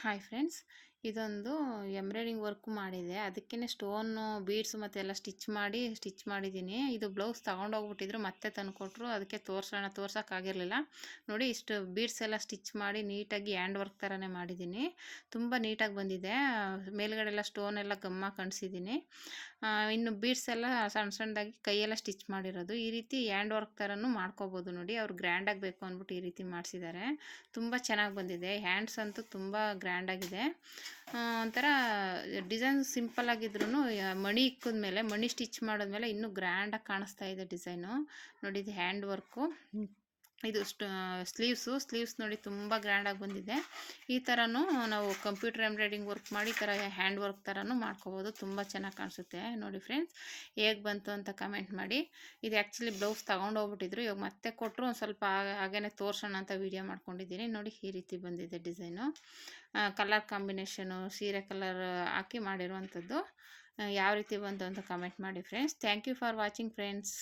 Hi friends, ಇದೊಂದು embroidering work ಮಾಡಿದೆ. ಅದಕ್ಕೇ ಸ್ಟೋನು ಬೀಡ್ಸ್ ಮತ್ತು ಎಲ್ಲ ಸ್ಟಿಚ್ ಮಾಡಿದ್ದೀನಿ. ಇದು ಬ್ಲೌಸ್ ತೊಗೊಂಡೋಗ್ಬಿಟ್ಟಿದ್ರು, ಮತ್ತೆ ತಂದುಕೊಟ್ರು. ಅದಕ್ಕೆ ತೋರ್ಸೋಕ್ಕಾಗಿರಲಿಲ್ಲ. ನೋಡಿ, ಇಷ್ಟು ಬೀಡ್ಸ್ ಎಲ್ಲ ಸ್ಟಿಚ್ ಮಾಡಿ ನೀಟಾಗಿ ಹ್ಯಾಂಡ್ ವರ್ಕ್ ಥರನೇ ಮಾಡಿದ್ದೀನಿ. ತುಂಬ ನೀಟಾಗಿ ಬಂದಿದೆ. ಮೇಲ್ಗಡೆ ಎಲ್ಲ ಸ್ಟೋನ್ ಎಲ್ಲ ಗಮ್ಮ ಕಣ್ಸಿದ್ದೀನಿ. ಇನ್ನು ಬೀಡ್ಸ್ ಎಲ್ಲ ಸಣ್ಣ ಸಣ್ಣದಾಗಿ ಕೈಯೆಲ್ಲ ಸ್ಟಿಚ್ ಮಾಡಿರೋದು. ಈ ರೀತಿ ಹ್ಯಾಂಡ್ ವರ್ಕ್ ಥರನೂ ಮಾಡ್ಕೋಬೋದು. ನೋಡಿ, ಅವ್ರು ಗ್ರ್ಯಾಂಡಾಗಿ ಬೇಕು ಅಂದ್ಬಿಟ್ಟು ಈ ರೀತಿ ಮಾಡಿಸಿದ್ದಾರೆ. ತುಂಬ ಚೆನ್ನಾಗಿ ಬಂದಿದೆ. ಹ್ಯಾಂಡ್ಸ್ ಅಂತೂ ತುಂಬ ಗ್ರ್ಯಾಂಡಾಗಿದೆ. ಒಂಥರ ಡಿಸೈನ್ ಸಿಂಪಲ್ ಆಗಿದ್ರೂ ಮಣಿ ಇಕ್ಕಿದ್ಮೇಲೆ, ಮಣಿ ಸ್ಟಿಚ್ ಮಾಡಿದ್ಮೇಲೆ ಇನ್ನೂ ಗ್ರ್ಯಾಂಡಾಗಿ ಕಾಣಿಸ್ತಾ ಇದೆ ಡಿಸೈನು. ನೋಡಿ, ಇದು ಹ್ಯಾಂಡ್ ವರ್ಕು. ಇದು ಸ್ಲೀವ್ಸ್ ನೋಡಿ ತುಂಬ ಗ್ರ್ಯಾಂಡಾಗಿ ಬಂದಿದೆ. ಈ ಥರನೂ ನಾವು ಕಂಪ್ಯೂಟರ್ ಎಂಬ್ರಾಯ್ಡಿಂಗ್ ವರ್ಕ್ ಮಾಡಿ ಈ ಥರ ಹ್ಯಾಂಡ್ ವರ್ಕ್ ಥರನೂ ಮಾಡ್ಕೋಬೋದು. ತುಂಬ ಚೆನ್ನಾಗಿ ಕಾಣಿಸುತ್ತೆ. ನೋಡಿ ಫ್ರೆಂಡ್ಸ್, ಹೇಗೆ ಬಂತು ಅಂತ ಕಮೆಂಟ್ ಮಾಡಿ. ಇದು ಆ್ಯಕ್ಚುಲಿ ಬ್ಲೌಸ್ ತೊಗೊಂಡೋಗ್ಬಿಟ್ಟಿದ್ರು, ಇವಾಗ ಮತ್ತೆ ಕೊಟ್ಟರು. ಒಂದು ಸ್ವಲ್ಪ ಹಾಗೇ ತೋರಿಸೋಣ ಅಂತ ವೀಡಿಯೋ ಮಾಡ್ಕೊಂಡಿದ್ದೀನಿ. ನೋಡಿ, ಈ ರೀತಿ ಬಂದಿದೆ ಡಿಸೈನು. ಕಲರ್ ಕಾಂಬಿನೇಷನು ಸೀರೆ ಕಲರ್ ಹಾಕಿ ಮಾಡಿರುವಂಥದ್ದು. ಯಾವ ರೀತಿ ಬಂತು ಅಂತ ಕಮೆಂಟ್ ಮಾಡಿ friends. Thank you for watching friends.